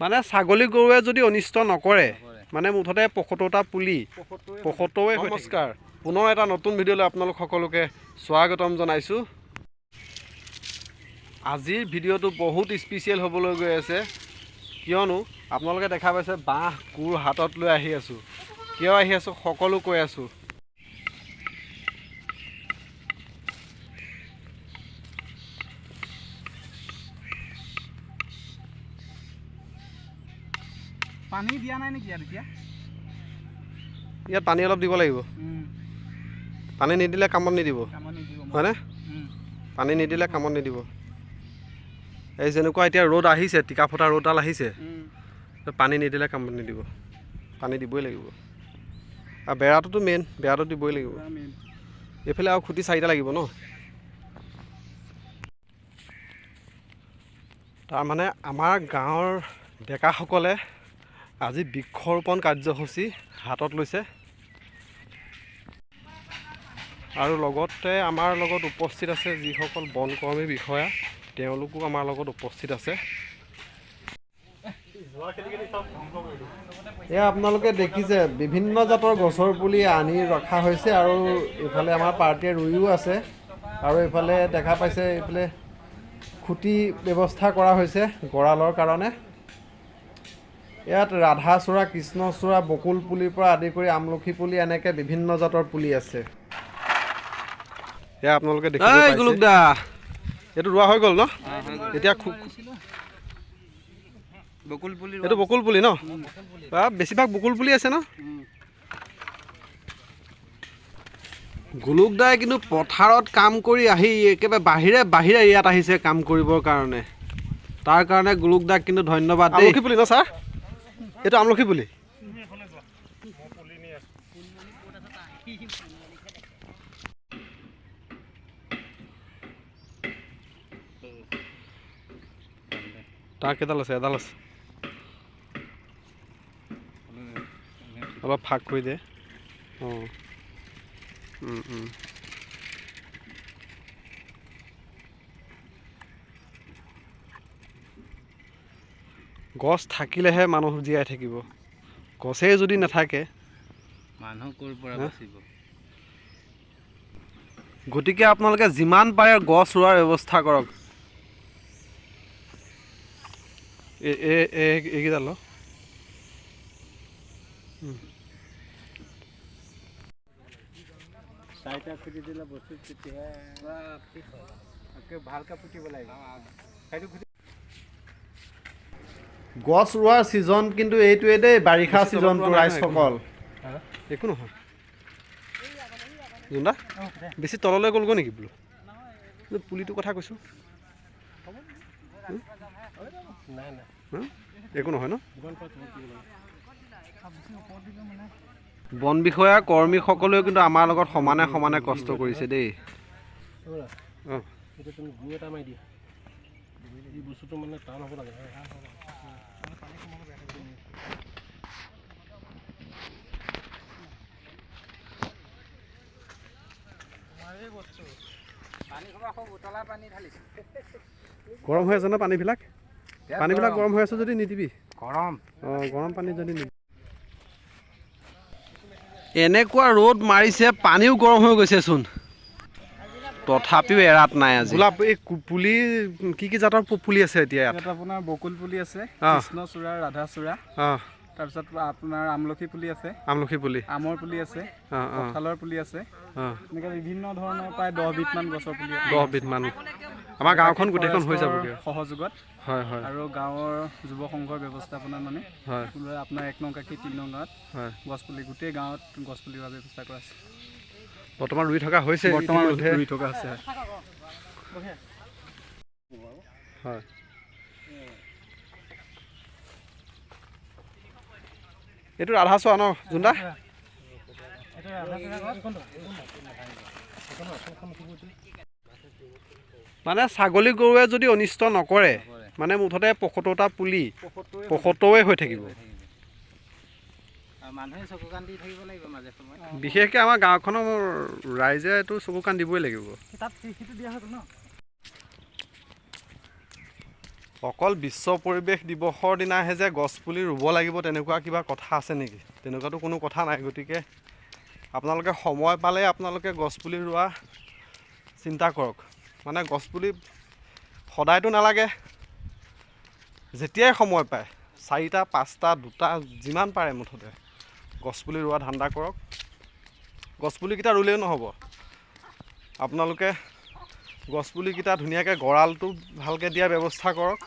মানে ছাগলী গৰুৱে যদি অনিষ্ট নকৰে মানে মুঠতে ৭৫টা পুলি ৭৫ৱে। নমস্কাৰ, পুনৰ এটা নতুন ভিডিঅ'লৈ আপোনালোক সকলোকে স্বাগতম জনাইছোঁ। আজিৰ ভিডিঅ'টো বহুত স্পেচিয়েল হ'বলৈ গৈ আছে, কিয়নো আপোনালোকে দেখা পাইছে বাঁহ কোৰ হাতত লৈ আহি আছোঁ। কিয় আহি আছোঁ সকলো কৈ আছোঁ। পানী দিয়া নাই নেকি এতিয়া? ইয়াত পানী অলপ দিব লাগিব। পানী নিদিলে কামত নিদিব, হয়নে? পানী নিদিলে কামত নিদিব। এই যেনেকুৱা এতিয়া ৰ'দ আহিছে, টিকা ফটা ৰ'দডাল আহিছে, পানী নিদিলে কামত নিদিব। পানী দিবই লাগিব। আৰু বেৰাটোতো মেইন, বেৰাটো দিবই লাগিব। এইফালে আৰু খুঁটি 4টা লাগিব ন। তাৰমানে আমাৰ গাঁৱৰ ডেকাসকলে আজি বৃক্ষৰোপণ কাৰ্যসূচী হাতত লৈছে। আৰু লগতে আমাৰ লগত উপস্থিত আছে যিসকল বনকৰ্মী বিষয়া, তেওঁলোকো আমাৰ লগত উপস্থিত আছে। এয়া আপোনালোকে দেখিছে বিভিন্ন জাতৰ গছৰ পুলি আনি ৰখা হৈছে, আৰু এইফালে আমাৰ পাৰ্টীয়ে ৰুইও আছে। আৰু এইফালে দেখা পাইছে এইফালে খুঁটি ব্যৱস্থা কৰা হৈছে গঁৰালৰ কাৰণে। ইয়াত ৰাধাচূড়া, কৃষ্ণচূড়া, বকুল পুলিৰ পৰা আদি কৰি আমলখি পুলি, এনেকৈ বিভিন্ন জাতৰ পুলি আছে। এয়া আপোনালোকে দেখিব পাইছে। গুলুকদা, এইটো ৰোৱা হৈ গ'ল ন? এতিয়া বকুল পুলি, এইটো বকুল পুলি ন? বেছিভাগ বকুল পুলি আছে ন? গুলুকদাই কিন্তু পথাৰত কাম কৰি আহি একেবাৰে বাহিৰে ইয়াত আহিছে কাম কৰিবৰ কাৰণে। তাৰ কাৰণে গুলুকদাক কিন্তু ধন্যবাদ। আমলখি পুলি ন ছাৰ? এইটো আমলখি পুলি। তাৰ কেইডাল আছে? এডাল আছে। অলপ ফাক কৰি দে। অঁ, গছ থাকিলেহে মানুহ জীয়াই থাকিব। গছেই যদি নাথাকে মানুহ ক'ৰ পৰা বাচিব? গতিকে আপোনালোকে যিমান পাৰে গছ ৰোৱাৰ ব্যৱস্থা কৰক। এইকেইডাল চাৰিটা খুঁটি দিলে বস্তু তেতিয়াহে ভালকৈ পুতিব লাগিব। গছ ৰোৱাৰ ছিজন কিন্তু এইটোৱে দেই, বাৰিষা ছিজনটো ৰাইজসকল। একো নহয় জোনদা, বেছি তললৈ গ'লগৈ নেকি বোলো? পুলিটোৰ কথা কৈছোঁ। একো নহয় ন? বন বিষয়া কৰ্মীসকলেও কিন্তু আমাৰ লগত সমানে সমানে কষ্ট কৰিছে দেই। গৰম হৈ আছে ন পানীবিলাক? পানীবিলাক গৰম হৈ আছে যদি নিদিবি। গৰম, অঁ, গৰম পানী যদি নিদিবি। এনেকুৱা ৰ'দ মাৰিছে, পানীও গৰম হৈ গৈছেচোন, তথাপিও এৰাত নাই আজি। গোলাপ এই পুলি কি জাতৰ পুলি আছে এতিয়া ইয়াত? আপোনাৰ বকুল পুলি আছে, কৃষ্ণচূড়া, ৰাধাচূড়া, তাৰপিছত আপোনাৰ আমলখি পুলি আছে, আমলখি পুলি, আমৰ পুলি আছে, কঁঠালৰ পুলি আছে, এনেকৈ বিভিন্ন ধৰণৰ প্ৰায় 10 বিধমান গছৰ পুলি। 10 বিধমান। আমাৰ গাঁওখন গোটেইখন হৈ যাবগৈ সহযোগত। হয় হয়। আৰু গাঁৱৰ যুৱ সংঘৰ ব্যৱস্থাপনাত মানে হয় আপোনাৰ 1 নং কাকি 3 নং গাঁৱত হয় গছপুলি, গোটেই গাঁৱত গছপুলি ৰোৱাৰ ব্যৱস্থা কৰা আছে। বৰ্তমান ৰুই থকা হৈছে, বৰ্তমান ৰুই থকা আছে। হয়। এইটো ৰাধাচূড়া ন জোনদা? মানে ছাগলী গৰুৱে যদি অনিষ্ট নকৰে মানে মুঠতে ৭৫টা পুলি ৭৫ৱে হৈ থাকিব। বিশেষকৈ আমাৰ গাঁওখনৰ ৰাইজে এইটো চকু কাণ দিবই লাগিব। অকল বিশ্ব পৰিৱেশ দিৱসৰ দিনাহে যে গছপুলি ৰুব লাগিব তেনেকুৱা কিবা কথা আছে নেকি? তেনেকুৱাতো কোনো কথা নাই। গতিকে আপোনালোকে সময় পালে আপোনালোকে গছপুলি ৰোৱা চিন্তা কৰক। মানে গছপুলি সদায়তো নালাগে, যেতিয়াই সময় পায় 4টা 5টা 2টা যিমান পাৰে মুঠতে গছপুলি ৰোৱা ধান্দা কৰক। গছপুলিকেইটা ৰুলেও নহ'ব, আপোনালোকে গছপুলিকেইটা ধুনীয়াকৈ গঁৰালটো ভালকৈ দিয়াৰ ব্যৱস্থা কৰক।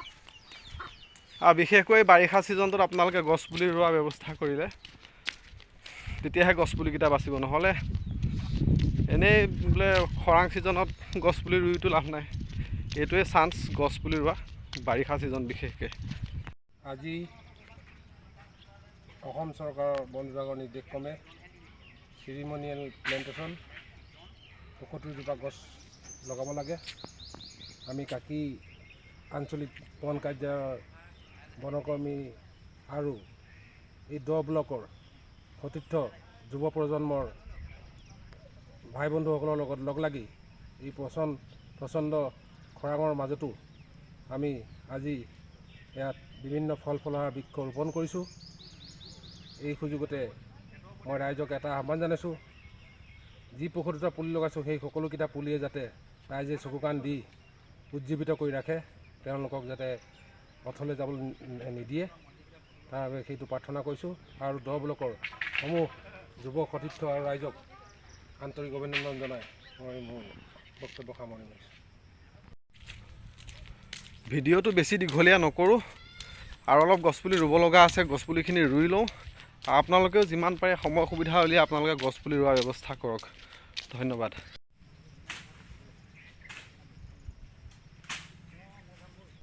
আৰু বিশেষকৈ বাৰিষা ছিজনটোত আপোনালোকে গছপুলি ৰোৱাৰ ব্যৱস্থা কৰিলে তেতিয়াহে গছপুলিকেইটা বাচিব। নহ'লে এনেই বোলে খৰাং ছিজনত গছপুলি ৰুইতো লাভ নাই। এইটোৱে চান্স গছপুলি ৰোৱা বাৰিষা ছিজন বিশেষকৈ। আজি অসম চৰকাৰৰ বন বিভাগৰ নিৰ্দেশক্ৰমে চেৰিমনিয়েল প্লেণ্টেশ্যন ৭৫জোপা গছ লগাব লাগে। আমি কাকি আঞ্চলিক বন কাৰ্যালয়ৰ বনকৰ্মী আৰু এই 10 ব্লকৰ সতীৰ্থ যুৱ প্ৰজন্মৰ ভাই বন্ধুসকলৰ লগত লগ লাগি এই প্ৰচণ্ড খৰাঙৰ মাজতো আমি আজি ইয়াত বিভিন্ন ফল ফলাহাৰ বৃক্ষ ৰোপণ কৰিছোঁ। এই সুযোগতে মই ৰাইজক এটা আহ্বান জনাইছোঁ, যি ৭৫টা পুলি লগাইছোঁ সেই সকলোকেইটা পুলিয়ে যাতে ৰাইজে চকু কাণ দি উজ্জীৱিত কৰি ৰাখে, তেওঁলোকক যাতে পথলৈ যাবলৈ নিদিয়ে, তাৰ বাবে সেইটো প্ৰাৰ্থনা কৰিছোঁ। আৰু 10 ব্লকৰ সমূহ যুৱ সতীৰ্থ আৰু ৰাইজক আন্তৰিক অভিনন্দন জনাই মই মোৰ বক্তব্য সামৰণি মাৰিছোঁ। ভিডিঅ'টো বেছি দীঘলীয়া নকৰোঁ, আৰু অলপ গছপুলি ৰুব লগা আছে, গছপুলিখিনি ৰুই লওঁ। আপোনালোকেও যিমান পাৰে সময় সুবিধা উলিয়াই আপোনালোকে গছপুলি ৰোৱাৰ ব্যৱস্থা কৰক। ধন্যবাদ।